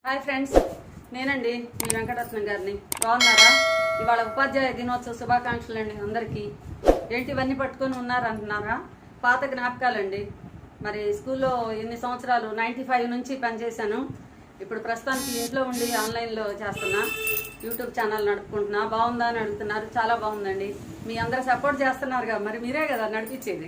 Hi friends, నేనండి మీ వెంకటరత్నం గారిని. బాగున్నారా? ఇవాళ ఉపాధ్యాయ దినోత్సవ శుభాకాంక్షలు అండి అందరికీ. ఏంటి ఇవన్నీ పట్టుకొని ఉన్నారంటున్నారా? పాత జ్ఞాపకాలండి. మరి స్కూల్లో ఎన్ని సంవత్సరాలు 95 నుంచి పనిచేశాను. ఇప్పుడు ప్రస్తుతానికి ఇంట్లో ఉండి ఆన్లైన్లో చేస్తున్నా, యూట్యూబ్ ఛానల్ నడుపుకుంటున్నా. బాగుందా అని అడుగుతున్నారు. చాలా బాగుందండి. మీ అందరు సపోర్ట్ చేస్తున్నారుగా, మరి మీరే కదా నడిపించేది.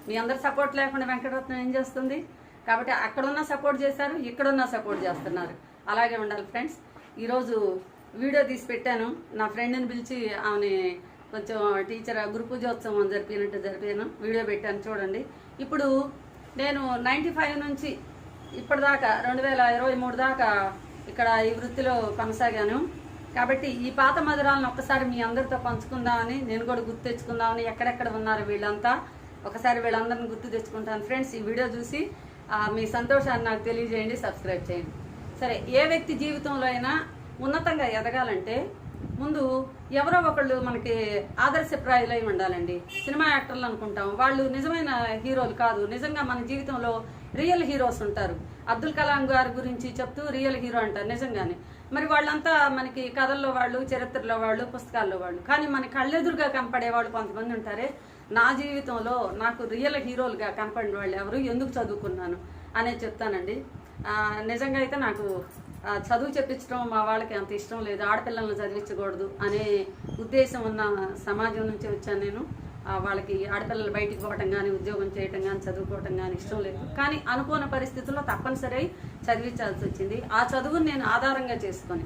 మీ అందరు సపోర్ట్ లేకుండా వెంకటరత్నం ఏం చేస్తుంది? కాబట్టి అక్కడున్న సపోర్ట్ చేశారు, ఇక్కడున్న సపోర్ట్ చేస్తున్నారు. అలాగే ఉండాలి ఫ్రెండ్స్. ఈరోజు వీడియో తీసి పెట్టాను. నా ఫ్రెండ్ని పిలిచి ఆమె కొంచెం టీచర్ గురు పూజోత్సవం జరిపాను. వీడియో పెట్టాను, చూడండి. ఇప్పుడు నేను 95 నుంచి ఇప్పటిదాకా 2023 దాకా ఇక్కడ ఈ వృత్తిలో కొనసాగాను. కాబట్టి ఈ పాత మధురాలను ఒక్కసారి మీ అందరితో పంచుకుందామని, నేను కూడా గుర్తు తెచ్చుకుందామని. ఎక్కడెక్కడ ఉన్నారు వీళ్ళంతా, ఒకసారి వీళ్ళందరిని గుర్తు తెచ్చుకుంటాను ఫ్రెండ్స్. ఈ వీడియో చూసి మీ సంతోషాన్ని నాకు తెలియజేయండి, సబ్స్క్రైబ్ చేయండి. సరే, ఏ వ్యక్తి జీవితంలో అయినా ఉన్నతంగా ఎదగాలంటే ముందు ఎవరో ఒకళ్ళు మనకి ఆదర్శప్రాయులై ఉండాలండి. సినిమా యాక్టర్లు అనుకుంటాం, వాళ్ళు నిజమైన హీరోలు కాదు. నిజంగా మన జీవితంలో రియల్ హీరోస్ ఉంటారు. అబ్దుల్ కలాం గారి గురించి చెప్తూ రియల్ హీరో అంటారు నిజంగానే. మరి వాళ్ళంతా మనకి కథల్లో వాళ్ళు, చరిత్రలో వాళ్ళు, పుస్తకాల్లో వాళ్ళు. కానీ మన కళ్ళెదురుగా కనపడే వాళ్ళు కొంతమంది ఉంటారే. నా జీవితంలో నాకు రియల్ హీరోలుగా కనపడిన వాళ్ళు ఎవరు, ఎందుకు చదువుకున్నాను అనేది చెప్తానండి. నిజంగా అయితే నాకు చదువు చెప్పించడం మా వాళ్ళకి అంత ఇష్టం లేదు. ఆడపిల్లలను చదివించకూడదు అనే ఉద్దేశం ఉన్న సమాజం నుంచి వచ్చాను నేను. వాళ్ళకి ఆడపిల్లలు బయటికి పోవటం కానీ, ఉద్యోగం చేయటం కానీ, చదువుకోవటం కానీ ఇష్టం లేదు. కానీ అనుకోని పరిస్థితుల్లో తప్పనిసరి చదివించాల్సి వచ్చింది. ఆ చదువుని నేను ఆధారంగా చేసుకొని,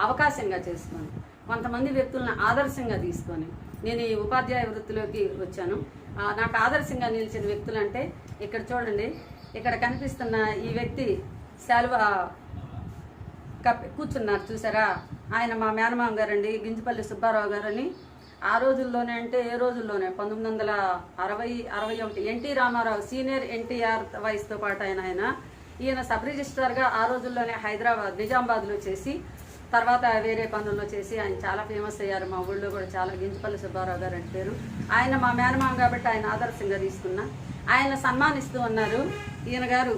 అవకాశంగా చేసుకొని, కొంతమంది వ్యక్తులను ఆదర్శంగా తీసుకొని నేను ఈ ఉపాధ్యాయ వృత్తిలోకి వచ్చాను. నాకు ఆదర్శంగా నిలిచిన వ్యక్తులు అంటే ఇక్కడ చూడండి, ఇక్కడ కనిపిస్తున్న ఈ వ్యక్తి శాలువా కూర్చున్నారు చూసారా, ఆయన మా మేనమామ గారండి, గింజపల్లి సుబ్బారావు గారని. ఆ రోజుల్లోనే అంటే ఏ రోజుల్లోనే 1961 ఎన్టీ రామారావు సీనియర్ ఎన్టీఆర్ వయసుతో పాటు ఈయన సబ్ రిజిస్ట్రార్గా ఆ రోజుల్లోనే హైదరాబాద్ నిజామాబాద్లో చేసి, తర్వాత వేరే పనుల్లో చేసి ఆయన చాలా ఫేమస్ అయ్యారు. మా ఊళ్ళో కూడా చాలా. గింజపల్లి సుబ్బారావు గారు అంటే పేరు. ఆయన మా మేనమామ కాబట్టి ఆయన ఆదర్శంగా తీసుకున్నా. ఆయన సన్మానిస్తూ ఉన్నారు. ఈయన గారు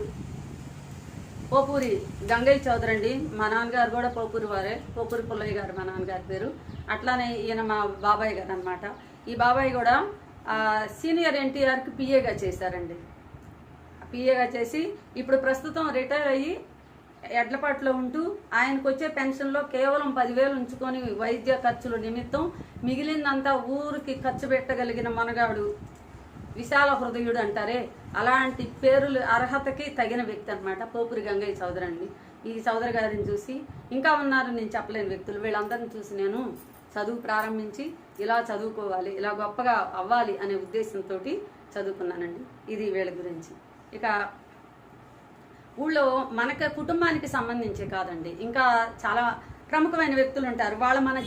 పోపూరి గంగయ్య చౌదరి అండి. మా నాన్నగారు కూడా పోపూరి వారే, పోపూరి పుల్లయ్య గారు మా నాన్నగారి పేరు. అట్లానే ఈయన మా బాబాయ్ గారు అనమాట. ఈ బాబాయ్ కూడా సీనియర్ ఎన్టీఆర్కి పిఏగా చేశారండి. పిఏగా చేసి ఇప్పుడు ప్రస్తుతం రిటైర్ అయ్యి ఎడ్లపాట్లో ఉంటూ ఆయనకు వచ్చే పెన్షన్లో కేవలం 10,000 ఉంచుకొని వైద్య ఖర్చుల నిమిత్తం మిగిలిందంతా ఊరికి ఖర్చు పెట్టగలిగిన మనగాడు, విశాల హృదయుడు అంటారే, అలాంటి పేరులు అర్హతకి తగిన వ్యక్తి అనమాట పోపురి గంగయ్య చౌదరి అండి. ఈ చౌదరి గారిని చూసి, ఇంకా ఉన్నారు నేను చెప్పలేని వ్యక్తులు, వీళ్ళందరిని చూసి నేను చదువు ప్రారంభించి ఇలా చదువుకోవాలి, ఇలా గొప్పగా అవ్వాలి అనే ఉద్దేశంతో చదువుకున్నానండి. ఇది వీళ్ళ గురించి. ఇక ఊళ్ళో మనకు కుటుంబానికి సంబంధించి కాదండి, ఇంకా చాలా ప్రముఖమైన వ్యక్తులు ఉంటారు. వాళ్ళు మన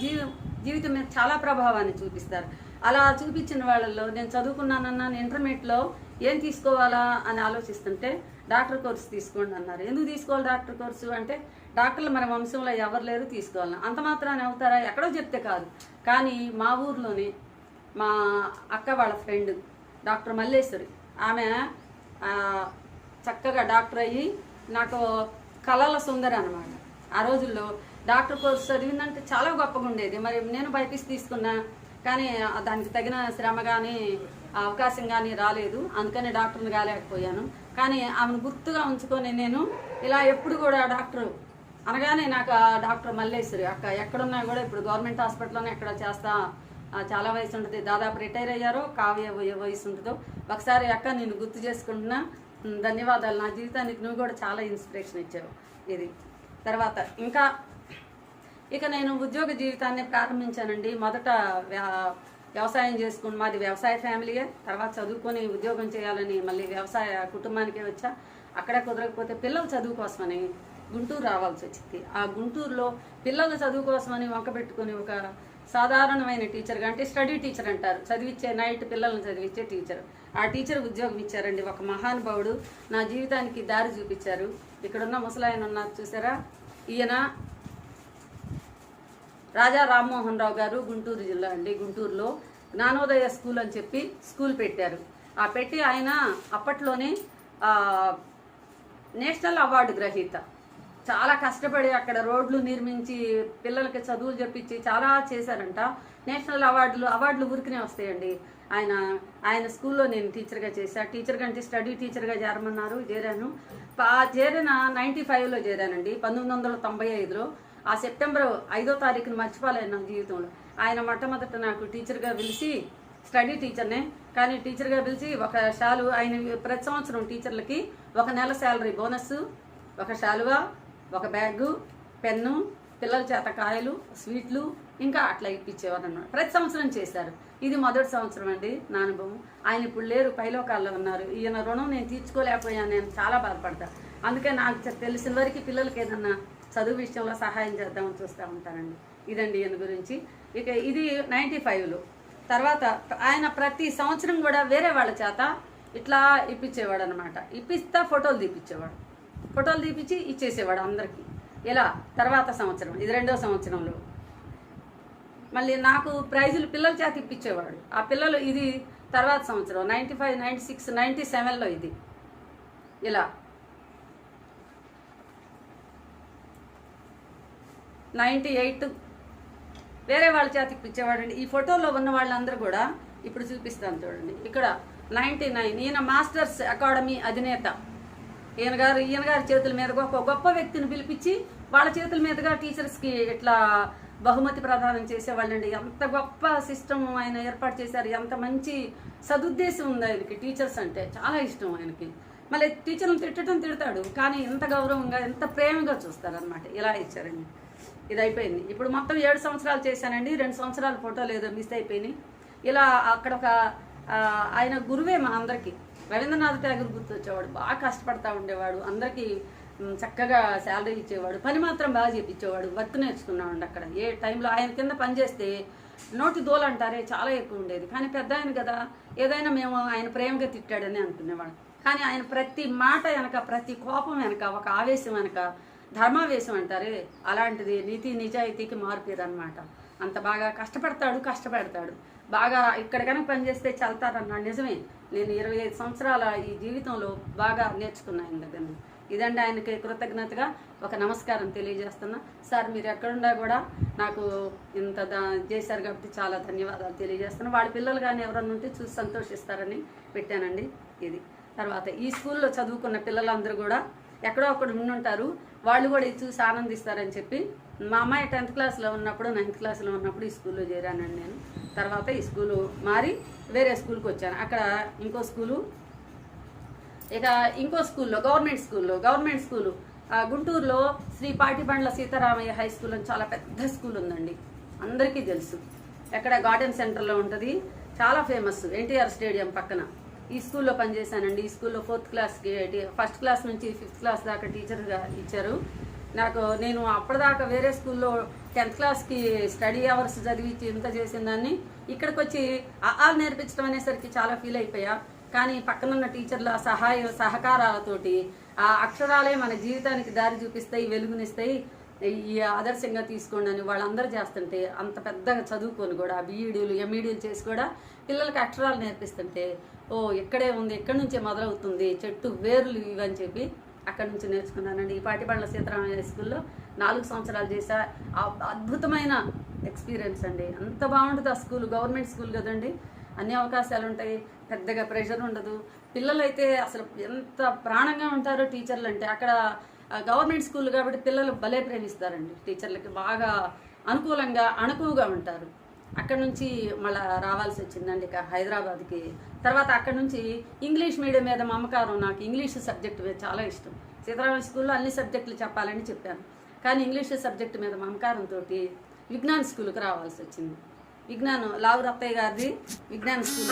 జీవితం మీద చాలా ప్రభావాన్ని చూపిస్తారు. అలా చూపించిన వాళ్ళల్లో నేను చదువుకున్నానన్నాను. ఇంటర్మీడియట్లో ఏం తీసుకోవాలా అని ఆలోచిస్తుంటే డాక్టర్ కోర్సు తీసుకోండి అన్నారు. ఎందుకు తీసుకోవాలి డాక్టర్ కోర్సు అంటే, డాక్టర్లు మన వంశంలో ఎవరు లేరు, తీసుకోవాలని. అంత మాత్రాన్ని అవుతారా? ఎక్కడో చెప్తే కాదు. కానీ మా ఊర్లోనే మా అక్క వాళ్ళ ఫ్రెండ్ డాక్టర్ మల్లేశ్వరి, ఆమె చక్కగా డాక్టర్ అయ్యి నాకు కళల సుందరి అనమాట. ఆ రోజుల్లో డాక్టర్ కోర్సు చదివిందంటే చాలా గొప్పగా ఉండేది. మరి నేను బైపీసీ తీసుకున్నా, కానీ దానికి తగిన శ్రమ కానీ అవకాశం కానీ రాలేదు. అందుకని డాక్టర్ని కాలేకపోయాను. కానీ ఆమెను గుర్తుగా ఉంచుకొని నేను ఇలా ఎప్పుడు కూడా డాక్టర్ అనగానే నాకు డాక్టర్ మల్లేశ్వరి అక్క ఎక్కడున్నా కూడా, ఇప్పుడు గవర్నమెంట్ హాస్పిటల్లోనే ఎక్కడ చేస్తా, చాలా వయసు ఉంటుంది, దాదాపు రిటైర్ అయ్యారో కావ్య వయసు ఉంటుందో. ఒకసారి అక్క నేను గుర్తు చేసుకుంటున్నా, ధన్యవాదాలు, నా జీవితానికి నువ్వు కూడా చాలా ఇన్స్పిరేషన్ ఇచ్చావు. ఇది తర్వాత ఇక నేను ఉద్యోగ జీవితాన్ని ప్రారంభించానండి. మొదట వ్యవసాయం చేసుకుని, మాది వ్యవసాయ ఫ్యామిలీయే. తర్వాత చదువుకొని ఉద్యోగం చేయాలని మళ్ళీ వ్యవసాయ కుటుంబానికే వచ్చా. అక్కడ కుదరకపోతే పిల్లల చదువు కోసమని గుంటూరు రావాల్సి వచ్చింది. ఆ గుంటూరులో పిల్లల చదువు కోసమని వంకబెట్టుకుని ఒక సాధారణమైన టీచర్గా, అంటే స్టడీ టీచర్ అంటారు, చదివించే నైట్ పిల్లల్ని చదివించే టీచర్, ఆ టీచర్ ఉద్యోగం ఇచ్చారండి. ఒక మహానుభావుడు నా జీవితానికి దారి చూపించారు. ఇక్కడున్న ముసలాయన ఉన్నారు చూసారా, ఈయన రాజా రామ్మోహన్ రావు గారు, గుంటూరు జిల్లా అండి. గుంటూరులో జ్ఞానోదయ స్కూల్ అని చెప్పి స్కూల్ పెట్టారు. ఆ పెట్టి ఆయన అప్పట్లోనే నేషనల్ అవార్డు గ్రహీత. చాలా కష్టపడి అక్కడ రోడ్లు నిర్మించి పిల్లలకి చదువులు చెప్పించి చాలా చేశారంట. నేషనల్ అవార్డులు ఊరికనే వస్తాయండి. ఆయన స్కూల్లో నేను టీచర్గా చేశాను. టీచర్ కంటే స్టడీ టీచర్గా చేరమన్నారు, చేరాను. చేరిన 95లో చేరానండి, 1995లో. ఆ సెప్టెంబర్ 5వ తారీఖున మర్చిపోలేను నా జీవితంలో. ఆయన మొట్టమొదట నాకు టీచర్గా పిలిచి, స్టడీ టీచర్నే కానీ టీచర్గా పిలిచి ఒక షాలు, ఆయన ప్రతి సంవత్సరం టీచర్లకి 1 నెల శాలరీ బోనస్, ఒక శాలువా, ఒక బ్యాగు, పెన్ను, పిల్లల చేత కాయలు, స్వీట్లు ఇంకా అట్లా ఇప్పించేవారు అన్నమాట. ప్రతి సంవత్సరం చేశారు. ఇది మొదటి సంవత్సరం అండి నా అనుభవం. ఆయన ఇప్పుడు లేరు, పైలోకాల్లో ఉన్నారు. ఈయన రుణం నేను తీర్చుకోలేకపోయాను, నేను చాలా బాధపడతా. అందుకే నాకు తెలిసిన వరకు పిల్లలకి ఏదన్నా చదువు విషయంలో సహాయం చేద్దామని చూస్తూ ఉంటానండి. ఇదండి ఈయన గురించి. ఇక ఇది 95లో. తర్వాత ఆయన ప్రతి సంవత్సరం కూడా వేరే వాళ్ళ చేత ఇట్లా ఇప్పించేవాడు అనమాట. ఇప్పిస్తా ఫోటోలు తీపిచ్చి ఇచ్చేసేవాడు అందరికీ. ఇలా తర్వాత సంవత్సరం, ఇది 2వ సంవత్సరంలో మళ్ళీ నాకు ప్రైజులు పిల్లల చేత ఇప్పించేవాడు. ఆ పిల్లలు, ఇది తర్వాత సంవత్సరం 95, 96, 97లో ఇది. ఇలా 98 వేరే వాళ్ళ చేత ఇప్పించేవాడండి. ఈ ఫోటోలో ఉన్న వాళ్ళందరూ కూడా ఇప్పుడు చూపిస్తాను చూడండి. ఇక్కడ 99 ఈయన మాస్టర్స్ అకాడమీ అధినేత. ఈయన గారి చేతుల మీదుగా ఒక గొప్ప వ్యక్తిని పిలిపించి వాళ్ళ చేతుల మీదుగా టీచర్స్కి ఇట్లా బహుమతి ప్రదానం చేసేవాళ్ళండి. ఎంత గొప్ప సిస్టమ్ ఆయన ఏర్పాటు చేశారు. ఎంత మంచి సదుద్దేశం ఉంది ఆయనకి. టీచర్స్ అంటే చాలా ఇష్టం ఆయనకి. మళ్ళీ టీచర్లను తిడతాడు, కానీ ఎంత గౌరవంగా ఎంత ప్రేమగా చూస్తారనమాట. ఇలా ఇచ్చారండి. ఇది అయిపోయింది. ఇప్పుడు మొత్తం 7 సంవత్సరాలు చేశానండి. 2 సంవత్సరాల ఫోటోలు ఏదో మిస్ అయిపోయినాయి. ఇలా అక్కడ ఒక ఆయన గురువే మా అందరికీ. రవీంద్రనాథ్ ఠాగూర్ గుర్తొచ్చేవాడు. బాగా కష్టపడతా ఉండేవాడు. అందరికీ చక్కగా శాలరీ ఇచ్చేవాడు. పని మాత్రం బాగా చేయించేవాడు. వర్క్ నేర్చుకున్నామండి అక్కడ. ఏ టైంలో ఆయన కింద పనిచేస్తే నోటి దోలు అంటారే చాలా ఎక్కువ ఉండేది. కానీ పెద్ద ఆయన కదా, ఏదైనా మేము ఆయన ప్రేమగా తిట్టాడని అనుకునేవాడు. కానీ ఆయన ప్రతి మాట వెనక, ప్రతి కోపం వెనక, ఒక ఆవేశం వెనక, ధర్మావేశం అంటారే అలాంటిది, నీతి నిజాయితీకి మారుపేరు అనమాట. అంత బాగా కష్టపెడతాడు. బాగా ఇక్కడ కనుక పనిచేస్తే చల్తారన్నాడు. నిజమే. నేను 25 సంవత్సరాల ఈ జీవితంలో బాగా నేర్చుకున్నాను దగ్గర. ఇదండి ఆయనకి కృతజ్ఞతగా ఒక నమస్కారం తెలియజేస్తున్నా. సార్ మీరు ఎక్కడున్నా కూడా నాకు ఇంత చేశారు కాబట్టి చాలా ధన్యవాదాలు తెలియజేస్తున్నా. వాళ్ళ పిల్లలు కానీ ఎవరన్నా ఉంటే చూసి సంతోషిస్తారని పెట్టానండి. ఇది తర్వాత ఈ స్కూల్లో చదువుకున్న పిల్లలందరూ కూడా ఎక్కడో ఒకడు ఉండుంటారు, వాళ్ళు కూడా ఇది చూసి ఆనందిస్తారని చెప్పి మా అమ్మాయి 10th క్లాస్లో ఉన్నప్పుడు 9th క్లాస్లో ఉన్నప్పుడు ఈ స్కూల్లో చేరానండి నేను. తర్వాత ఈ స్కూలు మారి వేరే స్కూల్కి వచ్చాను. అక్కడ ఇంకో స్కూలు, ఇక ఇంకో స్కూల్లో గవర్నమెంట్ స్కూలు గుంటూరులో శ్రీ పాటిబండ్ల సీతారామయ్య హై స్కూల్ అని చాలా పెద్ద స్కూల్ ఉందండి, అందరికీ తెలుసు. ఎక్కడ గార్డెన్ సెంటర్లో ఉంటుంది, చాలా ఫేమస్, ఎన్టీఆర్ స్టేడియం పక్కన. ఈ స్కూల్లో పనిచేశానండి. ఈ స్కూల్లో 4th క్లాస్కి, 1st క్లాస్ నుంచి 5th క్లాస్ దాకా టీచర్గా ఇచ్చారు నాకు. నేను అప్పటిదాకా వేరే స్కూల్లో 10th క్లాస్కి స్టడీ అవర్స్ చదివించి ఇంత చేసిన దాన్ని ఇక్కడికి వచ్చి ఆలు నేర్పించడం అనేసరికి చాలా ఫీల్ అయిపోయా. కానీ పక్కనున్న టీచర్ల సహకారాలతోటి ఆ అక్షరాలే మన జీవితానికి దారి చూపిస్తాయి, వెలుగునిస్తాయి, ఈ ఆదర్శంగా తీసుకోండి అని వాళ్ళందరూ చేస్తుంటే, అంత పెద్దగా చదువుకొని కూడా బీఈడీలు ఎంఈడీలు చేసి కూడా పిల్లలకి అక్షరాలు నేర్పిస్తుంటే, ఓ ఇక్కడే ఉంది, ఎక్కడి నుంచే మొదలవుతుంది, చెట్టు వేర్లు ఇవని చెప్పి అక్కడి నుంచి నేర్చుకున్నానండి. ఈ పాటిబండ్ల సీతారామయ్య హై స్కూల్లో 4 సంవత్సరాలు చేశా. అద్భుతమైన ఎక్స్పీరియన్స్ అండి. అంత బాగుంటుంది ఆ స్కూల్. గవర్నమెంట్ స్కూల్ కదండి, అన్ని అవకాశాలు ఉంటాయి, పెద్దగా ప్రెషర్ ఉండదు. పిల్లలు అయితే అసలు ఎంత ప్రాణంగా ఉంటారో టీచర్లు అంటే. అక్కడ గవర్నమెంట్ స్కూల్ కాబట్టి పిల్లలు భలే ప్రేమిస్తారండి. టీచర్లకి బాగా అనుకూలంగా అణకువగా ఉంటారు. అక్కడ నుంచి మళ్ళీ రావాల్సి వచ్చిందండి ఇక హైదరాబాద్కి. తర్వాత అక్కడ నుంచి ఇంగ్లీష్ మీడియం మీద మమకారం. నాకు ఇంగ్లీష్ సబ్జెక్ట్ మీద చాలా ఇష్టం. సీతారామయ్య స్కూల్లో అన్ని సబ్జెక్టులు చెప్పాలని చెప్పాను, కానీ ఇంగ్లీష్ సబ్జెక్టు మీద మమకారంతో విజ్ఞాన్ స్కూల్కి రావాల్సి వచ్చింది. విజ్ఞానం లావు రత్తయ్య గారిది విజ్ఞాన్ స్కూల్.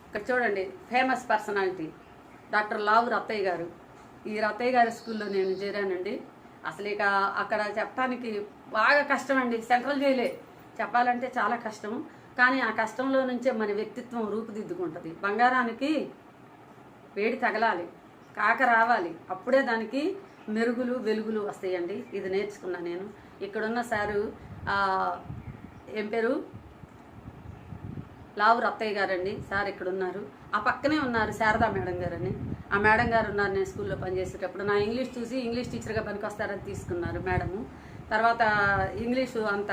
ఇక్కడ చూడండి, ఫేమస్ పర్సనాలిటీ డాక్టర్ లావు రత్తయ్య గారు. ఈ రత్తయ్య గారి స్కూల్లో నేను చేరానండి. అసలు ఇక అక్కడ చెప్పడానికి బాగా కష్టం అండి. సెంట్రల్ జైలే చెప్పాలంటే చాలా కష్టం. కానీ ఆ కష్టంలో నుంచే మన వ్యక్తిత్వం రూపుదిద్దుకుంటుంది. బంగారానికి వేడి తగలాలి, కాక రావాలి, అప్పుడే దానికి మెరుగులు వెలుగులు వస్తాయండి. ఇది నేర్చుకున్నా నేను. ఇక్కడున్న సారు ఏం పేరు, లావు రత్తయ్య గారండి సార్ ఇక్కడ ఉన్నారు. ఆ పక్కనే ఉన్నారు శారదా మేడం గారని. ఆ మేడం గారు ఉన్నారు నేను స్కూల్లో పనిచేసేటప్పుడు. నా ఇంగ్లీష్ చూసి ఇంగ్లీష్ టీచర్గా పనికొస్తారని తీసుకున్నారు మేడము. తర్వాత ఇంగ్లీషు అంత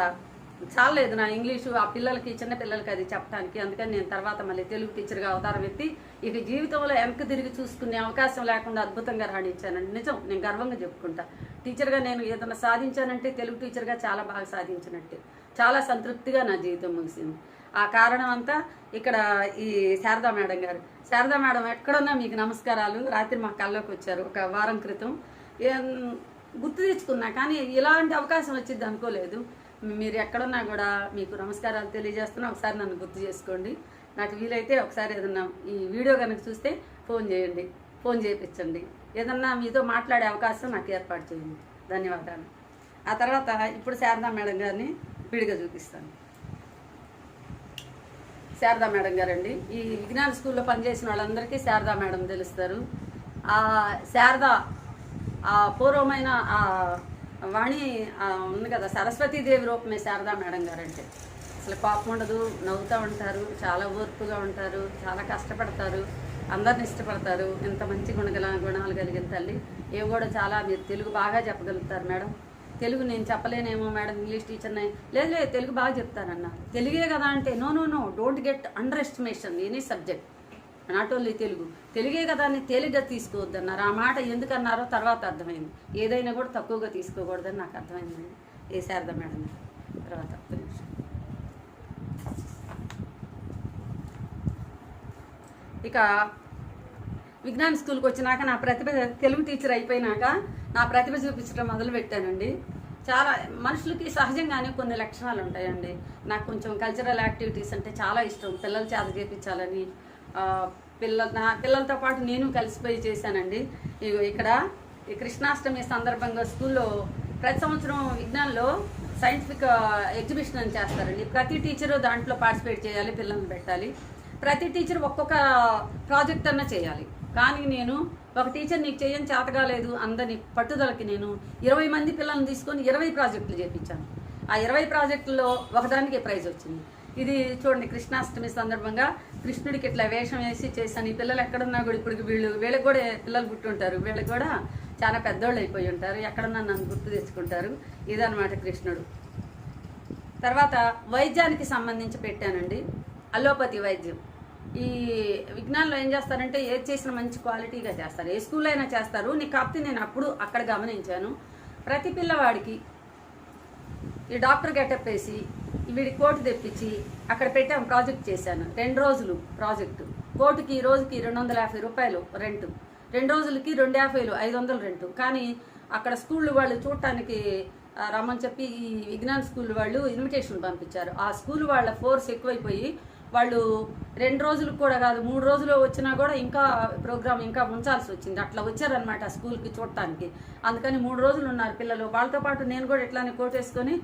చాలేదు నా ఇంగ్లీషు ఆ పిల్లలకి, చిన్న పిల్లలకి అది చెప్పడానికి. అందుకని నేను తర్వాత మళ్ళీ తెలుగు టీచర్గా అవతారం ఎత్తి ఇక జీవితంలో వెనక్కి తిరిగి చూసుకునే అవకాశం లేకుండా అద్భుతంగా రాణించానండి. నిజం, నేను గర్వంగా చెప్పుకుంటా. టీచర్గా నేను ఏదైనా సాధించానంటే తెలుగు టీచర్గా చాలా బాగా సాధించినట్టే. చాలా సంతృప్తిగా నా జీవితం ముగిసింది. ఆ కారణం అంతా ఇక్కడ ఈ శారదా మేడం గారు. శారదా మేడం ఎక్కడున్నా మీకు నమస్కారాలు. రాత్రి మా కల్లోకి వచ్చారు ఒక వారం క్రితం. గుర్తు తెచ్చుకున్నా, కానీ ఇలాంటి అవకాశం వచ్చింది అనుకోలేదు. మీరు ఎక్కడున్నా కూడా మీకు నమస్కారాలు తెలియజేస్తున్నా. ఒకసారి నన్ను గుర్తు చేసుకోండి. నాకు వీలైతే ఒకసారి ఏదన్నా ఈ వీడియో కనుక చూస్తే ఫోన్ చేయండి, ఫోన్ చేయించండి. ఏదన్నా మీతో మాట్లాడే అవకాశం నాకు ఏర్పాటు చేయండి. ధన్యవాదాలు. ఆ తర్వాత ఇప్పుడు శారదా మేడం గారిని విడిగా చూపిస్తాను. శారదా మేడం గారండి, ఈ విజ్ఞాన స్కూల్లో పనిచేసిన వాళ్ళందరికీ శారదా మేడం తెలుస్తారు. ఆ శారదా ఆ పూర్వమైన ఆ వాణి ఉంది కదా, సరస్వతీదేవి రూపమే శారదా మేడం గారంటే. అసలు కోపం ఉండదు, నవ్వుతూ ఉంటారు, చాలా ఓర్పుగా ఉంటారు, చాలా కష్టపడతారు, అందరిని ఇష్టపడతారు. ఇంత మంచి గుణాలు కలిగిన తల్లి. ఏవి కూడా చాలా మీరు తెలుగు బాగా చెప్పగలుగుతారు మేడం. తెలుగు నేను చెప్పలేనేమో మేడం, ఇంగ్లీష్ టీచర్ని. లేదు తెలుగు బాగా చెప్తానన్న. తెలుగే కదా అంటే no don't get underestimation any subject, not only Telugu. తెలుగే కదా అని తేలిగ్గా తీసుకోవద్దు అన్నారు. ఆ మాట ఎందుకన్నారో తర్వాత అర్థమైంది. ఏదైనా కూడా తక్కువగా తీసుకోకూడదని నాకు అర్థమైందండి. ఏ శారదా మేడం తర్వాత ఇక విజ్ఞాన స్కూల్కి వచ్చినాక నా ప్రతిభ, తెలుగు టీచర్ అయిపోయినాక నా ప్రతిభ చూపించడం మొదలు పెట్టానండి. చాలా మనుషులకి సహజంగానే కొన్ని లక్షణాలు ఉంటాయండి. నాకు కొంచెం కల్చరల్ యాక్టివిటీస్ అంటే చాలా ఇష్టం. పిల్లలు చేత చేయించాలని పిల్లలతో పాటు నేను కలిసిపోయి చేశానండి. ఇక్కడ ఈ కృష్ణాష్టమి సందర్భంగా స్కూల్లో ప్రతి సంవత్సరం విజ్ఞానంలో సైంటిఫిక్ ఎగ్జిబిషన్ అని చేస్తారండి. ప్రతి టీచరు దాంట్లో పార్టిసిపేట్ చేయాలి, పిల్లల్ని పెట్టాలి. ప్రతి టీచర్ ఒక్కొక్క ప్రాజెక్ట్ అన్నా చేయాలి. కానీ నేను ఒక టీచర్ నీకు చేయని చేతగాలేదు అందరినీ పట్టుదలకి నేను 20 మంది పిల్లల్ని తీసుకొని 20 ప్రాజెక్టులు చేయించాను. ఆ 20 ప్రాజెక్టుల్లో ఒకదానికి ప్రైజ్ వచ్చింది. ఇది చూడండి, కృష్ణాష్టమి సందర్భంగా కృష్ణుడికి ఇట్లా వేషం వేసి చేశాను. ఈ పిల్లలు ఎక్కడున్నా కూడా ఇప్పుడు వీళ్ళకి కూడా పిల్లలు పుట్టుంటారు, వీళ్ళకి కూడా చాలా పెద్దోళ్ళు అయిపోయి ఉంటారు. ఎక్కడున్నా నన్ను గుర్తు తెచ్చుకుంటారు. ఇదనమాట కృష్ణుడు. తర్వాత వైద్యానికి సంబంధించి పెట్టానండి, అలోపతి వైద్యం. ఈ విజ్ఞానంలో ఏం చేస్తారంటే ఏది చేసినా మంచి క్వాలిటీగా చేస్తారు, ఏ స్కూల్లో అయినా చేస్తారు. కాకపోతే నేను అప్పుడు అక్కడ గమనించాను, ప్రతి పిల్లవాడికి ఈ డాక్టర్ గెటప్ వేసి వీడి కోటు తెప్పించి అక్కడ పెట్టాము. ప్రాజెక్ట్ చేశాను. 2 రోజులు ప్రాజెక్టు. కోటుకి రోజుకి 250 రూపాయలు రెంటు, 2 రోజులకి 250, 500 రెంటు. కానీ అక్కడ స్కూళ్ళు వాళ్ళు చూడటానికి రమ్మని చెప్పి ఈ విజ్ఞాన స్కూల్ వాళ్ళు ఇన్విటేషన్ పంపించారు. ఆ స్కూల్ వాళ్ళ ఫోర్స్ ఎక్కువైపోయి వాళ్ళు 2 రోజులకు కూడా కాదు 3 రోజులు వచ్చినా కూడా ఇంకా ప్రోగ్రామ్ ఇంకా ఉంచాల్సి వచ్చింది. అట్లా వచ్చారనమాట ఆ స్కూల్కి చూడటానికి. అందుకని 3 రోజులు ఉన్నారు పిల్లలు. వాళ్ళతో పాటు నేను కూడా ఇట్లానే కోటేసుకొని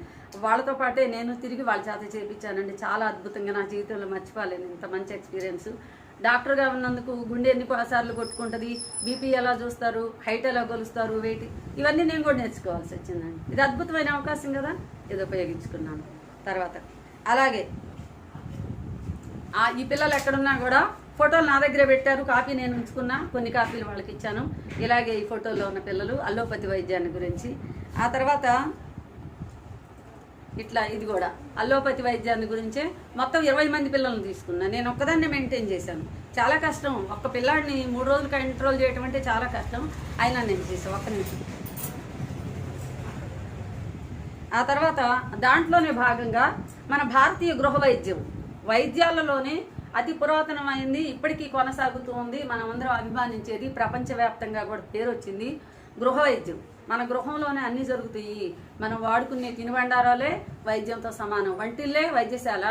వాళ్ళతో పాటే నేను తిరిగి వాళ్ళ చేత చేయించానండి. చాలా అద్భుతంగా నా జీవితంలో మర్చిపోలేను ఇంత మంచి ఎక్స్పీరియన్స్. డాక్టర్గా ఉన్నందుకు గుండె ఎన్ని సార్లు కొట్టుకుంటుంది, బీపీ ఎలా చూస్తారు, హైట్ ఎలా కొలుస్తారు, వెయిట్, ఇవన్నీ నేను కూడా నేర్చుకోవాల్సి వచ్చిందండి. ఇది అద్భుతమైన అవకాశం కదా, ఇది ఉపయోగించుకున్నాను. తర్వాత అలాగే ఈ పిల్లలు ఎక్కడున్నా కూడా ఫోటోలు నా దగ్గర పెట్టారు. కాపీ నేను ఉంచుకున్నా, కొన్ని కాపీలు వాళ్ళకి ఇచ్చాను. ఇలాగే ఈ ఫోటోల్లో ఉన్న పిల్లలు అల్లోపతి వైద్యాన్ని గురించి. ఆ తర్వాత ఇట్లా ఇది కూడా అల్లోపతి వైద్యాన్ని గురించే మొత్తం 20 మంది పిల్లల్ని తీసుకున్నాను. నేను ఒక్కదాన్నే మెయింటైన్ చేశాను. చాలా కష్టం. ఒక్క పిల్లాడిని 3 రోజులు కంట్రోల్ చేయడం అంటే చాలా కష్టం. అయినా నేను చేసాను. ఒక్క నిమిషం. ఆ తర్వాత దాంట్లోనే భాగంగా మన భారతీయ గృహ వైద్యాలలోనే అతి పురాతనమైంది, ఇప్పటికీ కొనసాగుతూ ఉంది, మనమందరం అభిమానించేది, ప్రపంచవ్యాప్తంగా కూడా పేరు వచ్చింది గృహ వైద్యం. మన గృహంలోనే అన్నీ జరుగుతాయి. మనం వాడుకునే తినుబండారాలే వైద్యంతో సమానం. వంటిల్లే వైద్యశాల,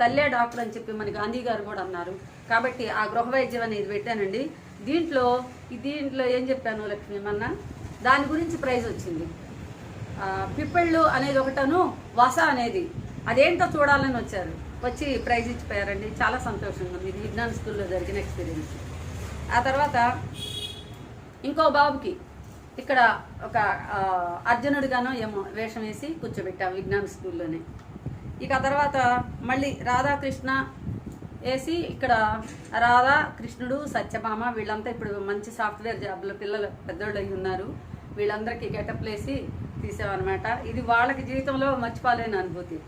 తల్లే డాక్టర్ అని చెప్పి మన గాంధీ గారు కూడా అన్నారు. కాబట్టి ఆ గృహ వైద్యం అనేది పెట్టానండి. దీంట్లో ఏం చెప్పాను లక్ష్మి, మొన్న దాని గురించి ప్రైజ్ వచ్చింది. పిప్పళ్ళు అనేది ఒకటను, వస అనేది అదేంటో చూడాలని వచ్చి ప్రైజ్ ఇచ్చిపోయారండి. చాలా సంతోషంగా ఉంది. ఇది విజ్ఞాన స్కూల్లో జరిగిన ఎక్స్పీరియన్స్. ఆ తర్వాత ఇంకో బాబుకి ఇక్కడ ఒక అర్జునుడిగానో ఏమో వేషం వేసి కూర్చోబెట్టాము విజ్ఞాన స్కూల్లోనే. ఇక ఆ తర్వాత మళ్ళీ రాధాకృష్ణ వేసి ఇక్కడ రాధా కృష్ణుడు సత్యభామ వీళ్ళంతా ఇప్పుడు మంచి సాఫ్ట్వేర్ జాబ్లో పిల్లలు పెద్దోళ్ళు అయి ఉన్నారు. వీళ్ళందరికీ గెటప్ వేసి తీసామన్నమాట. ఇది వాళ్ళకి జీవితంలో మర్చిపోలేని అనుభూతి.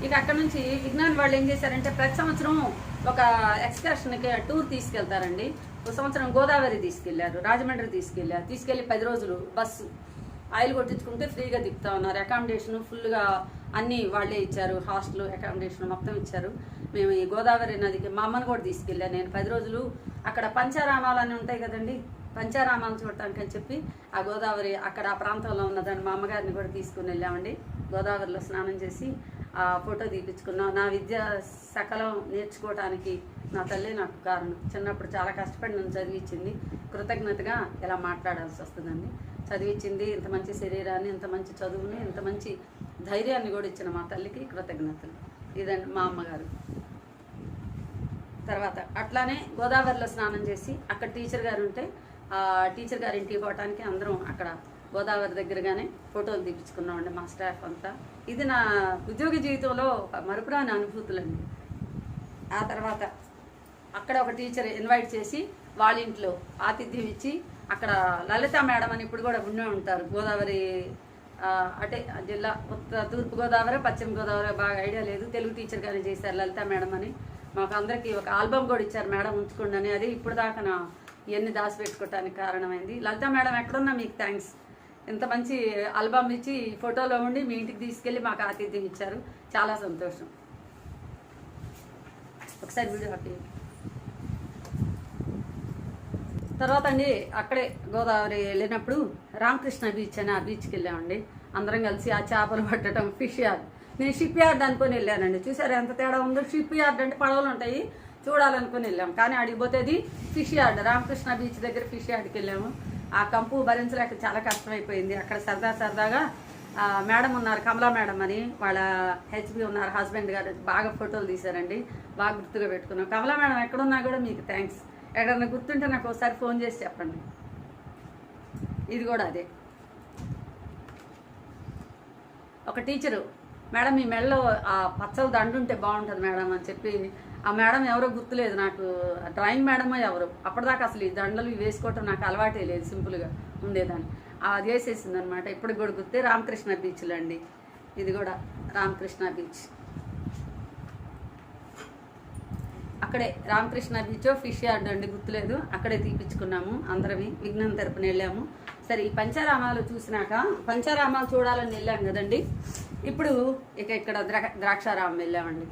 ఇక అక్కడ నుంచి విజ్ఞాన్ వాళ్ళు ఏం చేశారంటే ప్రతి సంవత్సరం ఒక ఎక్స్కర్షన్కి టూర్ తీసుకెళ్తారండి. ఒక సంవత్సరం గోదావరి తీసుకెళ్లారు, రాజమండ్రి తీసుకెళ్లి 10 రోజులు బస్సు ఆయిల్ కొట్టించుకుంటే ఫ్రీగా తిప్పుతా ఉన్నారు. అకామిడేషన్ ఫుల్గా అన్నీ వాళ్ళే ఇచ్చారు, హాస్టల్ అకామిడేషన్ మొత్తం ఇచ్చారు. మేము ఈ గోదావరి నదికి మా అమ్మని కూడా తీసుకెళ్ళాను నేను 10 రోజులు. అక్కడ పంచారామాలు అని ఉంటాయి కదండి, పంచారామాలు చూడటానికి అని చెప్పి ఆ గోదావరి అక్కడ ఆ ప్రాంతంలో ఉన్నదాన్ని మా అమ్మగారిని కూడా తీసుకుని వెళ్ళామండి. గోదావరిలో స్నానం చేసి ఆ ఫోటో తీపించుకున్నాం. నా విద్య సకలం నేర్చుకోవడానికి నా తల్లి నాకు కారణం. చిన్నప్పుడు చాలా కష్టపడి నన్ను చదివించింది. కృతజ్ఞతగా ఇలా మాట్లాడాల్సి వస్తుందండి. చదివించింది, ఇంత మంచి శరీరాన్ని, ఇంత మంచి చదువుని, ఇంత మంచి ధైర్యాన్ని కూడా ఇచ్చిన మా తల్లికి కృతజ్ఞతలు. ఇదండి మా అమ్మగారు. తర్వాత అట్లానే గోదావరిలో స్నానం చేసి అక్కడ టీచర్ గారు ఉంటే ఆ టీచర్ గారి ఇంటికి పోవటానికి అందరం అక్కడ గోదావరి దగ్గరగానే ఫోటోలు తీపించుకున్నామండి మా స్టాఫ్ అంతా. ఇది నా ఉద్యోగ జీవితంలో మరుపురాని అనుభూతులండి. ఆ తర్వాత అక్కడ ఒక టీచర్ ఇన్వైట్ చేసి వాళ్ళ ఇంట్లో ఆతిథ్యం ఇచ్చి అక్కడ లలిత మేడం అని ఇప్పుడు కూడా ఉండే ఉంటారు. గోదావరి అంటే జిల్లా తూర్పు గోదావరి పశ్చిమ గోదావరి బాగా ఐడియా లేదు. తెలుగు టీచర్ గానే చేశారు లలిత మేడం అని. మాకు అందరికీ ఒక ఆల్బమ్ కూడా ఇచ్చారు మేడం ఉంచుకోండి అని. అది ఇప్పుడు దాకా నా ఇవన్నీ దాచిపెట్టుకోవటానికి కారణమైంది. లలిత మేడం ఎక్కడున్నా మీకు థ్యాంక్స్. ఇంత మంచి ఆల్బమ్ ఇచ్చి ఫోటోలో ఉండి మీ ఇంటికి తీసుకెళ్ళి మాకు ఆతిథ్యం ఇచ్చారు. చాలా సంతోషం. ఒకసారి వీడియో ఆపి. తర్వాత అండి అక్కడే గోదావరి వెళ్ళినప్పుడు రామకృష్ణ బీచ్ అని ఆ బీచ్కి వెళ్ళామండి. అందరం కలిసి ఆ చేపలు పట్టడం, ఫిష్ యార్డ్. నేను షిప్ యార్డ్ అనుకుని వెళ్ళానండి. చూసారు ఎంత తేడా ఉందో. షిప్ యార్డ్ అంటే పడవలు ఉంటాయి, చూడాలనుకుని వెళ్ళాం. కానీ అడిగిపోతే అది ఫిష్ యార్డ్. రామకృష్ణ బీచ్ దగ్గర ఫిష్ యార్డ్కి వెళ్ళాము. ఆ కంపు భరించలేక చాలా కష్టమైపోయింది. అక్కడ సరదాగా మేడం ఉన్నారు, కమలా మేడం అని, వాళ్ళ హెచ్బి ఉన్నారు హస్బెండ్ గారు, బాగా ఫోటోలు తీశారండి. బాగా గుర్తుగా పెట్టుకున్నాం. కమలా మేడం ఎక్కడున్నా కూడా మీకు థ్యాంక్స్. ఎక్కడన్నా గుర్తుంటే నాకు ఒకసారి ఫోన్ చేసి చెప్పండి. ఇది కూడా అదే. ఒక టీచరు, మేడం మీ మెడలో ఆ పచ్చల దండు ఉంటే బాగుంటుంది మేడం అని చెప్పి, ఆ మేడం ఎవరో గుర్తులేదు నాకు, డ్రాయింగ్ మేడమో ఎవరు. అప్పటిదాకా అసలు ఈ దండలు వేసుకోవటం నాకు అలవాటే లేదు, సింపుల్గా ఉండేదాన్ని. అది వేసేసింది అనమాట. ఇప్పుడు కూడా గుర్తే. రామకృష్ణ బీచ్లో అండి, ఇది కూడా రామకృష్ణ బీచ్. అక్కడే రామకృష్ణ బీచ్ ఫిష్ యార్డ్ అండి, గుర్తులేదు. అక్కడే తీపించుకున్నాము అందరవి. విజ్ఞాన్ తరపున వెళ్ళాము. సరే, ఈ పంచారామాలు చూసినాక, పంచారామాలు చూడాలని వెళ్ళాం కదండి. ఇప్పుడు ఇక్కడ ద్రాక్షారామం వెళ్ళామండి.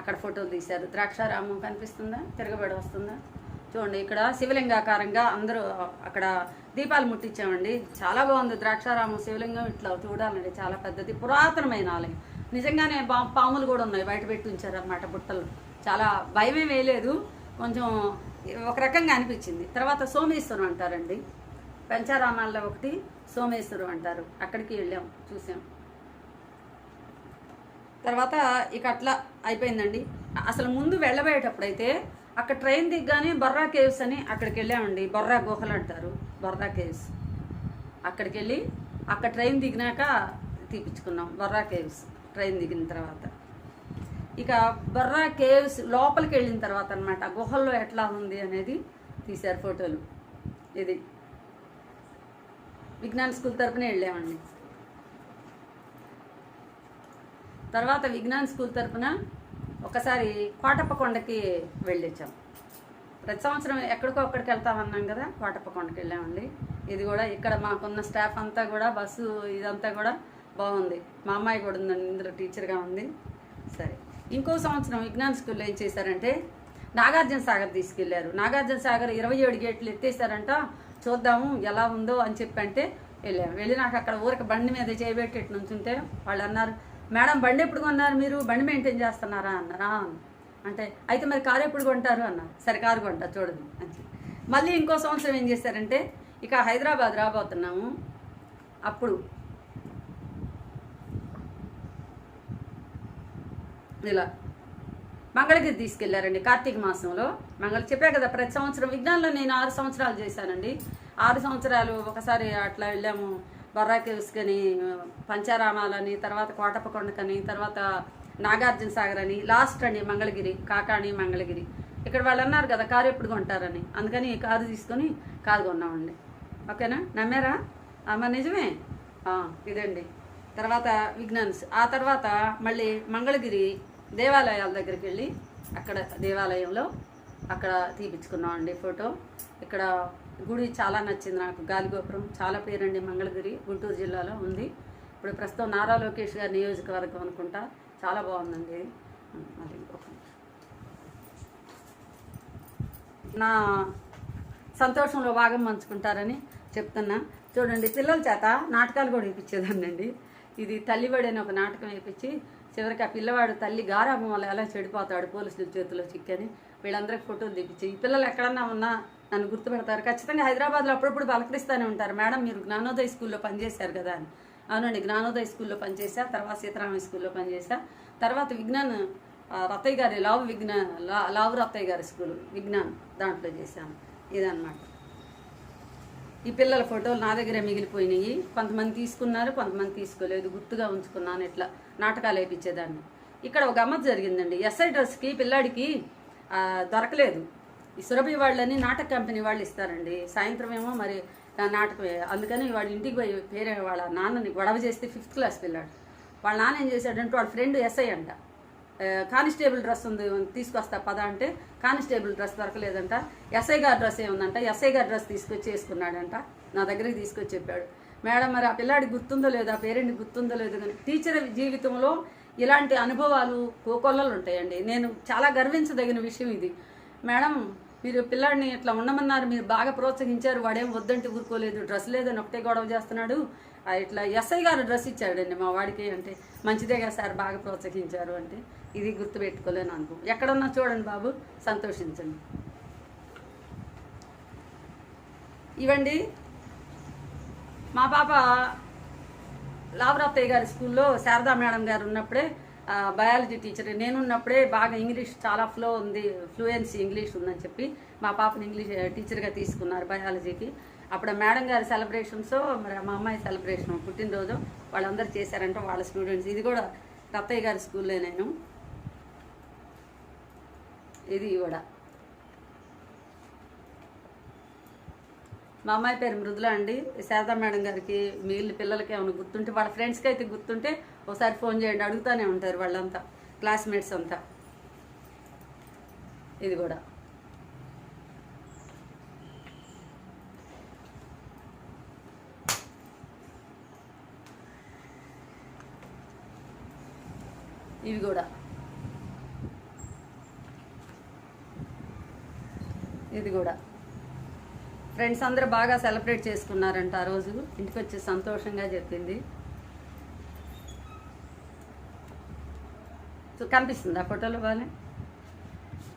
అక్కడ ఫోటోలు తీశారు. ద్రాక్షారామం కనిపిస్తుందా, తిరగబడి వస్తుందా చూడండి. ఇక్కడ శివలింగాకారంగా అందరూ అక్కడ దీపాలు ముట్టించామండి. చాలా బాగుంది ద్రాక్షారామం శివలింగం. ఇట్లా చూడాలండి, చాలా పెద్దది, పురాతనమైన ఆలయం. నిజంగానే పాములు కూడా ఉన్నాయి, బయట పెట్టి ఉంచారు అన్నమాట బుట్టలు. చాలా భయమే వేయలేదు, కొంచెం ఒక రకంగా అనిపించింది. తర్వాత సోమేశ్వరం అంటారండి, పంచారామాల్లో ఒకటి సోమేశ్వరం అంటారు. అక్కడికి వెళ్ళాం, చూసాం. తర్వాత ఇక అట్లా అయిపోయిందండి. అసలు ముందు వెళ్ళబోయేటప్పుడైతే అక్కడ ట్రైన్ దిగ్గానే బొర్రా కేవ్స్ అని అక్కడికి వెళ్ళామండి. బొర్రా గుహలు అంటారు, బొర్రా కేవ్స్. అక్కడికి వెళ్ళి అక్కడ ట్రైన్ దిగినాక తీపించుకున్నాం బొర్రా కేవ్స్. ట్రైన్ దిగిన తర్వాత ఇక బొర్రా కేవ్స్ లోపలికి వెళ్ళిన తర్వాత అనమాట గుహల్లో ఎట్లా ఉంది అనేది తీశారు ఫోటోలు. ఇది విజ్ఞాన్ స్కూల్ తరపునే వెళ్ళామండి. తర్వాత విజ్ఞాన్ స్కూల్ తరపున ఒకసారి కోటప్పకొండకి వెళ్ళొచ్చాం. ప్రతి సంవత్సరం ఎక్కడికో అక్కడికి వెళ్తామన్నాం కదా, కోటప్పకొండకి వెళ్ళామండి. ఇది కూడా ఇక్కడ మాకున్న స్టాఫ్ అంతా కూడా, బస్సు ఇదంతా కూడా బాగుంది. మా అమ్మాయి కూడా ఉందండి ఇందులో, టీచర్గా ఉంది. సరే, ఇంకో సంవత్సరం విజ్ఞాన్ స్కూల్లో ఏం చేశారంటే నాగార్జున సాగర్ తీసుకెళ్లారు. నాగార్జున సాగర్ 27 గేట్లు ఎత్తేసారంట. చూద్దాము ఎలా ఉందో అని చెప్పి అంటే వెళ్ళాము. వెళ్ళినాక అక్కడ ఊరికి బండి మీద చేయబెట్టేట్టు నుంచుంటే వాళ్ళు అన్నారు, మేడం బండి ఎప్పుడు కొన్నారు మీరు, బండి మెయింటైన్ చేస్తున్నారా అన్నారా. అంటే అయితే మరి కారు ఎప్పుడు కొంటారు అన్నారు. సరే కారు కొంటా చూడండి అని చెప్పి. మళ్ళీ ఇంకో సంవత్సరం ఏం చేశారంటే ఇక హైదరాబాద్ రాబోతున్నాము. అప్పుడు ఇలా మంగళగిరి తీసుకెళ్లారండి కార్తీక మాసంలో. చెప్పా కదా ప్రతి సంవత్సరం. విజ్ఞానంలో నేను 6 సంవత్సరాలు చేశానండి. 6 సంవత్సరాలు ఒకసారి అట్లా వెళ్ళాము. బొర్రా కేవ్స్ అని, పంచారామాలని, తర్వాత కోటప్పకొండకని, తర్వాత నాగార్జున సాగర్ అని, లాస్ట్ అండి మంగళగిరి, కాకాణి మంగళగిరి. ఇక్కడ వాళ్ళు అన్నారు కదా కారు ఎప్పుడు కొంటారని, అందుకని ఈ కారు తీసుకొని కారు కొన్నామండి. ఓకేనా, నమ్మారా? మరి నిజమే. ఇదండి. తర్వాత విజ్ఞాన్స్. ఆ తర్వాత మళ్ళీ మంగళగిరి దేవాలయాల దగ్గరికి వెళ్ళి అక్కడ దేవాలయంలో అక్కడ తీపించుకున్నామండి ఫోటో. ఇక్కడ గుడి చాలా నచ్చింది నాకు, గాలిగోపురం చాలా పేరండి. మంగళగిరి గుంటూరు జిల్లాలో ఉంది. ఇప్పుడు ప్రస్తుతం నారా లోకేష్ గారి నియోజకవర్గం అనుకుంటా. చాలా బాగుందండి. మరి నా సంతోషంలో భాగం పంచుకుంటారని చెప్తున్నా. చూడండి, పిల్లల చేత నాటకాలు కూడా వేయించేదాన్నండి. ఇది తల్లిబడి అని ఒక నాటకం వేయించి చివరికి ఆ పిల్లవాడు తల్లి గారాబం వల్ల ఎలా చెడిపోతాడు పోలీసుల చేతిలో చిక్కని వీళ్ళందరికీ ఫోటోలు తెప్పించి, ఈ పిల్లలు ఎక్కడన్నా ఉన్నా నన్ను గుర్తుపెడతారు. ఖచ్చితంగా హైదరాబాద్లో అప్పుడప్పుడు పలకరిస్తూనే ఉంటారు, మేడం మీరు జ్ఞానోదయ స్కూల్లో పనిచేశారు కదా అని. అవునండి, జ్ఞానోదయ స్కూల్లో పనిచేశా, తర్వాత సీతారామయ్య స్కూల్లో పనిచేశా, తర్వాత విజ్ఞాన్ రత్తయ్య గారి లావు రత్తయ్య గారి స్కూల్ విజ్ఞాన్ దాంట్లో చేశాను. ఇదన్నమాట. ఈ పిల్లల ఫోటోలు నా దగ్గరే మిగిలిపోయినాయి. కొంతమంది తీసుకున్నారు, కొంతమంది తీసుకోలేదు. గుర్తుగా ఉంచుకున్నాను. ఇట్లా నాటకాలు వేయించేదాన్ని. ఇక్కడ ఒక గమ్మత్ జరిగిందండి. ఎస్ఐ డ్రెస్కి పిల్లాడికి దొరకలేదు. ఈ సురభి వాళ్ళని నాటక కంపెనీ వాళ్ళు ఇస్తారండి. సాయంత్రం ఏమో మరి నాటకం, అందుకని వాడు ఇంటికి పోయి పేరే వాళ్ళ నాన్నని గొడవ చేస్తే 5th క్లాస్ పిల్లాడు. వాళ్ళ నాన్న ఏం చేశాడంటే వాడు ఫ్రెండ్ ఎస్ఐ అంట, కానిస్టేబుల్ డ్రెస్ ఉంది తీసుకొస్తా పదా అంటే కానిస్టేబుల్ డ్రెస్ దొరకలేదంట. ఎస్ఐ గారి డ్రెస్ ఏముందంట, ఎస్ఐ గారి డ్రెస్ తీసుకొచ్చి వేసుకున్నాడంట. నా దగ్గరికి తీసుకొచ్చి చెప్పాడు, మేడం మరి ఆ పిల్లాడికి గుర్తుందో లేదో, ఆ పేరెంట్కి గుర్తుందో లేదో. కానీ టీచర్ జీవితంలో ఇలాంటి అనుభవాలు కోకొల్లలు ఉంటాయండి. నేను చాలా గర్వించదగిన విషయం ఇది. మేడం మీరు పిల్లాడిని ఇట్లా ఉండమన్నారు, మీరు బాగా ప్రోత్సహించారు, వాడేం వద్దంటే ఊరుకోలేదు, డ్రెస్ లేదని ఒకటే గొడవ చేస్తున్నాడు, ఇట్లా ఎస్ఐ గారు డ్రెస్ ఇచ్చాడండి మా వాడికి అంటే, మంచిదేగా సార్ బాగా ప్రోత్సహించారు అంటే. ఇది గుర్తుపెట్టుకోలేను అనుకో. ఎక్కడున్నా చూడండి బాబు, సంతోషించండి. ఇవండి మా పాప లావరత్తయ్య గారి స్కూల్లో శారదా మేడం గారు ఉన్నప్పుడే బయాలజీ టీచర్, నేనున్నప్పుడే బాగా ఇంగ్లీష్ చాలా ఫ్లూయెన్సీ ఇంగ్లీష్ ఉందని చెప్పి మా పాపని ఇంగ్లీష్ టీచర్గా తీసుకున్నారు బయాలజీకి. అప్పుడు మేడం గారి సెలబ్రేషన్స్, మరి మా అమ్మాయి సెలబ్రేషన్ పుట్టినరోజు వాళ్ళందరూ చేశారంటే వాళ్ళ స్టూడెంట్స్. ఇది కూడా రత్తయ్య గారి స్కూల్లో నేను. ఇది కూడా మా అమ్మాయి పేరు మృదుల అండి. శారదా మేడం గారికి మిగిలిన పిల్లలకి ఏమైనా గుర్తుంటే, వాళ్ళ ఫ్రెండ్స్కి అయితే గుర్తుంటే ఒకసారి ఫోన్ చేయండి, అడుగుతూనే ఉంటారు వాళ్ళంతా, క్లాస్మేట్స్ అంతా. ఇది కూడా ఇవి కూడా ఇది కూడా ఫ్రెండ్స్ అందరూ బాగా సెలబ్రేట్ చేసుకున్నారంట ఆ రోజు. ఇంటికి వచ్చి సంతోషంగా చెప్పింది. కనిపిస్తుంది ఆ ఫోటోలో బాగా,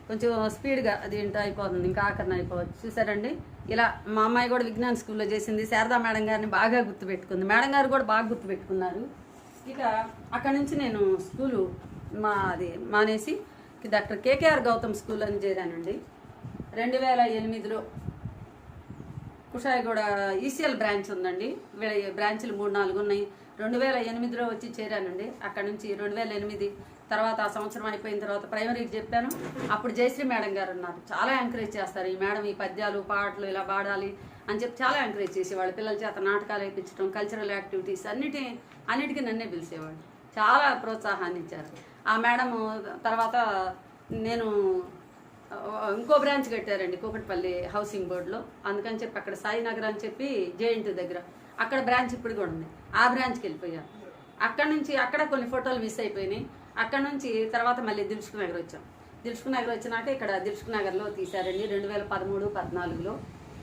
కొంచెం స్పీడ్గా అది ఏంటో అయిపోతుంది, ఇంకా ఆఖరణ అయిపోవచ్చు. చూసారండి, ఇలా మా అమ్మాయి కూడా విజ్ఞాన్ స్కూల్లో చేసింది. శారదా మేడం గారిని బాగా గుర్తుపెట్టుకుంది, మేడం గారు కూడా బాగా గుర్తుపెట్టుకున్నారు. ఇక అక్కడి నుంచి నేను స్కూలు మానేసి డాక్టర్ కేకేఆర్ గౌతమ్ స్కూల్ అని చేరానండి. 2008లో కుషాయిగూడ ఈసీఎల్ బ్రాంచ్ ఉందండి. వీళ్ళ బ్రాంచ్లు 3-4 ఉన్నాయి. 2008లో వచ్చి చేరానండి. అక్కడ నుంచి 2008 తర్వాత ఆ సంవత్సరం అయిపోయిన తర్వాత ప్రైమరీకి చెప్పాను. అప్పుడు జయశ్రీ మేడం గారు ఉన్నారు, చాలా ఎంకరేజ్ చేస్తారు. ఈ మేడం ఈ పద్యాలు పాటలు ఇలా పాడాలి అని చెప్పి చాలా ఎంకరేజ్ చేసేవాళ్ళు. పిల్లల చేత నాటకాలు వేయించడం, కల్చరల్ యాక్టివిటీస్ అన్నిటికీ నన్నే పిలిచేవాళ్ళు. చాలా ప్రోత్సాహాన్ని ఇచ్చారు ఆ మేడం. తర్వాత నేను ఇంకో బ్రాంచ్ కట్టారండి కూకట్పల్లి హౌసింగ్ బోర్డులో. అందుకని చెప్పి అక్కడ సాయినగర్ అని చెప్పి జేఎన్టీ దగ్గర అక్కడ బ్రాంచ్ ఇప్పుడు కూడా ఉంది. ఆ బ్రాంచ్కి వెళ్ళిపోయాను. అక్కడ నుంచి అక్కడ కొన్ని ఫోటోలు మిస్ అయిపోయినాయి. అక్కడ నుంచి తర్వాత మళ్ళీ దిల్సుఖ్ నగర్ వచ్చాం. దిల్సుఖ్ నగర్ వచ్చినాక ఇక్కడ దిల్సుఖ్ నగర్లో తీశారండి 2013-14లో.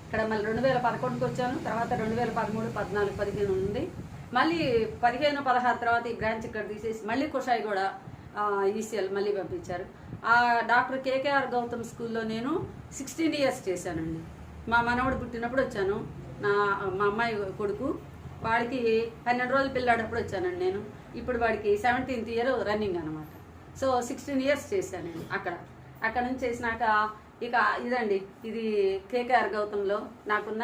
ఇక్కడ మళ్ళీ 2011కి వచ్చాను. తర్వాత 2013, 14, 15 ఉంది. మళ్ళీ 15, 16 తర్వాత ఈ బ్రాంచ్ ఇక్కడ తీసేసి మళ్ళీ కుషాయిగూడ ఈసీఎల్ మళ్ళీ పంపించారు. ఆ డాక్టర్ కేకేఆర్ గౌతమ్ స్కూల్లో నేను 16 ఇయర్స్ చేశానండి. మా మనవడు పుట్టినప్పుడు వచ్చాను. మా అమ్మాయి కొడుకు వాడికి 12 రోజులు పిల్లాడప్పుడు వచ్చానండి నేను. ఇప్పుడు వాడికి 17th ఇయర్ రన్నింగ్ అనమాట. సో 16 ఇయర్స్ చేశానండి అక్కడ నుంచి చేసినాక ఇక ఇదండి, ఇది కేకేఆర్ గౌతంలో నాకున్న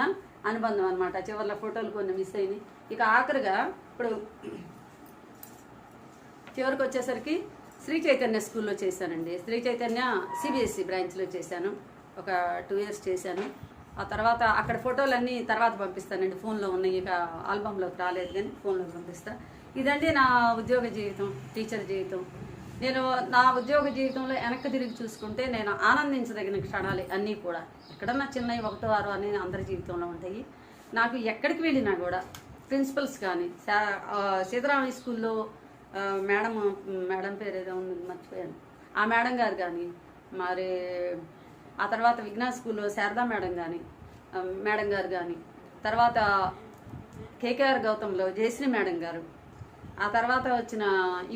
అనుబంధం అనమాట. చివరిలో ఫోటోలు కొన్ని మిస్ అయినాయి. ఇక ఆఖరిగా ఇప్పుడు చివరికి వచ్చేసరికి శ్రీ చైతన్య స్కూల్లో చేశానండి. శ్రీ చైతన్య సిబిఎస్ఈ బ్రాంచ్లో చేశాను, ఒక 2 years చేశాను. ఆ తర్వాత అక్కడ ఫోటోలన్నీ తర్వాత పంపిస్తానండి, ఫోన్లో ఉన్నాయి. ఇక ఆల్బంలోకి రాలేదు కానీ ఫోన్లోకి పంపిస్తాను. ఇదండి నా ఉద్యోగ జీవితం, టీచర్ జీవితం. నేను నా ఉద్యోగ జీవితంలో వెనక్కి తిరిగి చూసుకుంటే నేను ఆనందించదగిన క్షణాలు అన్నీ కూడా. ఎక్కడన్నా చిన్నవి 1, 6 అనేది అందరి జీవితంలో ఉంటాయి. నాకు ఎక్కడికి వెళ్ళినా కూడా ప్రిన్సిపల్స్ కానీ, సీతారామయ్య స్కూల్లో మేడం పేరు ఏదో ఉంది మర్చిపోయాను, ఆ మేడం గారు కానీ, మరి ఆ తర్వాత విజ్ఞాన స్కూల్లో శారదా మేడం గారు కానీ, తర్వాత కేకేఆర్ గౌతంలో జయశ్రీ మేడం గారు, ఆ తర్వాత వచ్చిన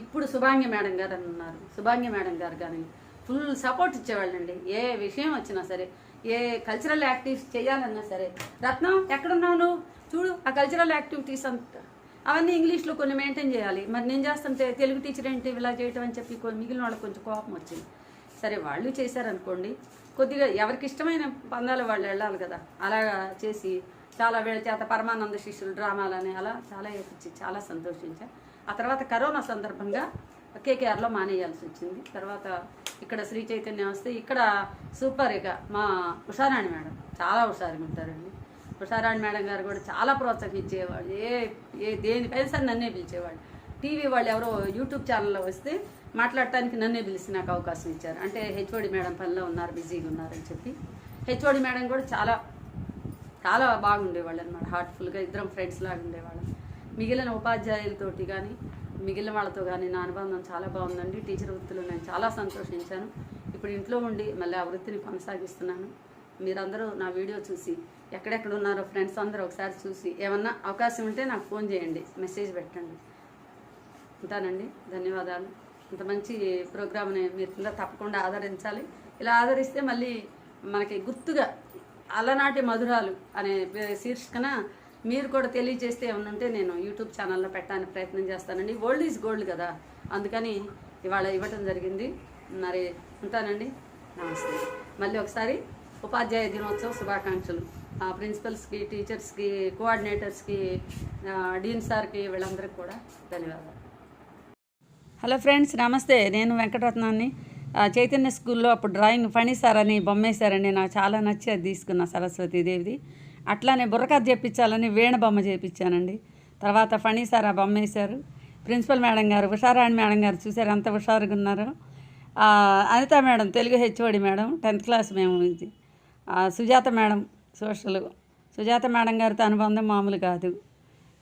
ఇప్పుడు సుభాంగి మేడం గారు అని ఉన్నారు, సుభాంగి మేడం గారు కానీ ఫుల్ సపోర్ట్ ఇచ్చేవాళ్ళండి. ఏ విషయం వచ్చినా సరే, ఏ కల్చరల్ యాక్టివిటీస్ చేయాలన్నా సరే, రత్నం ఎక్కడున్నావు నువ్వు చూడు, ఆ కల్చరల్ యాక్టివిటీస్ అంతా అవన్నీ ఇంగ్లీష్లో కొన్ని మెయింటైన్ చేయాలి, మరి నేను చేస్తుంటే తెలుగు టీచర్ ఏంటి ఇలా చేయటం అని చెప్పి మిగిలిన వాళ్ళకి కొంచెం కోపం వచ్చింది. సరే వాళ్ళు చేశారనుకోండి, కొద్దిగా ఎవరికి ఇష్టమైన పందాలు వాళ్ళు వెళ్ళాలి కదా, అలాగా చేసి చాలా వీళ్ళ చేత పరమానంద శిష్యులు డ్రామాలని అలా చాలా వేపించి చాలా సంతోషించా. ఆ తర్వాత కరోనా సందర్భంగా కేకేఆర్లో మానేయాల్సి వచ్చింది. తర్వాత ఇక్కడ శ్రీ చైతన్య వస్తే ఇక్కడ సూపర్గా మా ఉషారాణి మేడం చాలా హుషారుగా ఉంటారండి. ఉషారాణి మేడం గారు కూడా చాలా ప్రోత్సహించేవాళ్ళు. దేనిపైన సరే నన్నే పిలిచేవాళ్ళు. టీవీ వాళ్ళు ఎవరో యూట్యూబ్ ఛానల్లో వస్తే మాట్లాడటానికి నన్నే పిలిచి నాకు అవకాశం ఇచ్చారు. అంటే హెచ్ఓడి మేడం పనిలో ఉన్నారు, బిజీగా ఉన్నారని చెప్పి. హెచ్ఓడి మేడం కూడా చాలా చాలా బాగుండేవాళ్ళు అనమాట, హార్ట్ఫుల్గా ఇద్దరం ఫ్రెండ్స్ లాగా ఉండేవాళ్ళం. మిగిలిన ఉపాధ్యాయులతోటి కానీ మిగిలిన వాళ్ళతో కానీ నా అనుబంధం చాలా బాగుందండి. టీచర్ వృత్తిలో నేను చాలా సంతోషించాను. ఇప్పుడు ఇంట్లో ఉండి మళ్ళీ ఆ వృత్తిని కొనసాగిస్తున్నాను. మీరందరూ నా వీడియో చూసి ఎక్కడెక్కడ ఉన్నారో ఫ్రెండ్స్ అందరూ ఒకసారి చూసి ఏమన్నా అవకాశం ఉంటే నాకు ఫోన్ చేయండి, మెసేజ్ పెట్టండి. ఉంటానండి, ధన్యవాదాలు. ఇంత మంచి ప్రోగ్రామ్ని మీరు కింద తప్పకుండా ఆదరించాలి. ఇలా ఆదరిస్తే మళ్ళీ మనకి గుర్తుగా అలనాటి మధురాలు అనే శీర్షికన మీరు కూడా తెలియజేస్తే ఏమన్నా ఉంటే నేను యూట్యూబ్ ఛానల్లో పెట్టడానికి ప్రయత్నం చేస్తానండి. ఓల్డ్ ఈజ్ గోల్డ్ కదా, అందుకని ఇవాళ ఇవ్వటం జరిగింది. మరి ఉంటానండి, నమస్తే. మళ్ళీ ఒకసారి ఉపాధ్యాయ దినోత్సవ శుభాకాంక్షలు ప్రిన్సిపల్స్కి, టీచర్స్కి, కోఆర్డినేటర్స్కి, డీన్ సార్కి, వీళ్ళందరికీ కూడా ధన్యవాదాలు. హలో ఫ్రెండ్స్, నమస్తే. నేను వెంకటరత్నాన్ని. చైతన్య స్కూల్లో అప్పుడు డ్రాయింగ్ ఫణి సార్ అని బొమ్మ వేశారండి. నాకు చాలా నచ్చి అది తీసుకున్న సరస్వతీదేవిది. అట్లానే బుర్రకథ చేయించాలని వీణ బొమ్మ చేయించానండి. తర్వాత ఫణి సార్ ఆ బొమ్మ వేశారు. ప్రిన్సిపల్ మేడం గారు, ఉషారాణి మేడం గారు చూశారు ఎంత హుషారుగా ఉన్నారు. Anitha madam Telugu HOD madam, 10th class మేము. ఇది Sujatha madam social. Sujatha madam గారితో అనుబంధం మామూలు కాదు.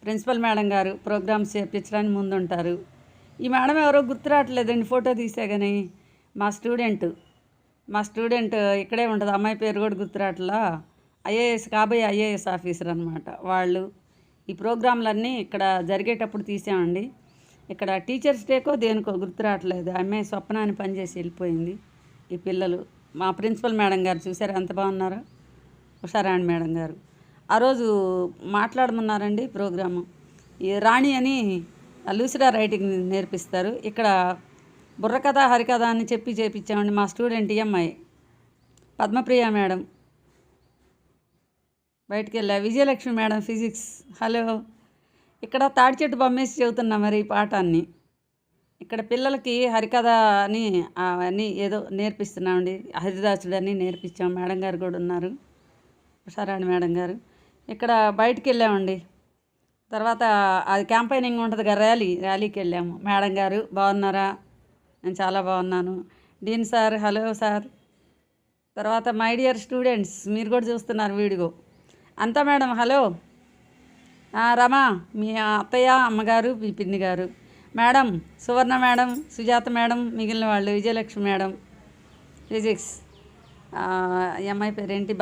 ప్రిన్సిపల్ మేడం గారు ప్రోగ్రామ్స్ చేయించడానికి ముందుంటారు. ఈ మేడం ఎవరో గుర్తురావట్లేదండి, ఫోటో తీసే కానీ మా స్టూడెంట్ ఇక్కడే ఉంటుంది. అమ్మాయి పేరు కూడా గుర్తురావట్లా. కాబోయే ఐఏఎస్ ఆఫీసర్ అనమాట వాళ్ళు. ఈ ప్రోగ్రాంలన్నీ ఇక్కడ జరిగేటప్పుడు తీసామండి. ఇక్కడ టీచర్స్ డేకో దేనికో గుర్తురావట్లేదు. అమ్మాయి స్వప్న అని పనిచేసి వెళ్ళిపోయింది. ఈ పిల్లలు మా ప్రిన్సిపల్ మేడం గారు చూసారు ఎంత బాగున్నారో, ఉషారాణి మేడం గారు. ఆ రోజు మాట్లాడమన్నారండి ప్రోగ్రాము. ఈ రాణి అని లూసిడా రైటింగ్ నేర్పిస్తారు. ఇక్కడ బుర్రకథ హరికథ అని చేపించామండి. మా స్టూడెంట్ ఈఎంఐ పద్మప్రియ మేడం బయటికి వెళ్ళా. Vijayalakshmi madam physics. హలో. ఇక్కడ తాడి చెట్టు బొమ్మేసి చెబుతున్నా మరి ఈ పాఠాన్ని. ఇక్కడ పిల్లలకి హరికథ అని అవన్నీ ఏదో నేర్పిస్తున్నామండి. హరిదాసుడు అని నేర్పించాం. మేడం గారు కూడా ఉన్నారు, ఉషారాణి మేడం గారు. ఇక్కడ బయటికి వెళ్ళామండి. తర్వాత అది క్యాంపైనింగ్ ఉంటుంది కదా, ర్యాలీకి వెళ్ళాము. మేడం గారు బాగున్నారా? నేను చాలా బాగున్నాను. Dean sir hello sir. తర్వాత మై డియర్ స్టూడెంట్స్, మీరు కూడా చూస్తున్నారు వీడియో అంతా. Madam hello. రమా మీ అత్తయ్య, అమ్మగారు, మీ పిన్ని గారు, మేడం సువర్ణ మేడం, సుజాత మేడం, మిగిలిన వాళ్ళు, విజయలక్ష్మి మేడం ఫిజిక్స్, ఈ అమ్మాయి పేరేంటి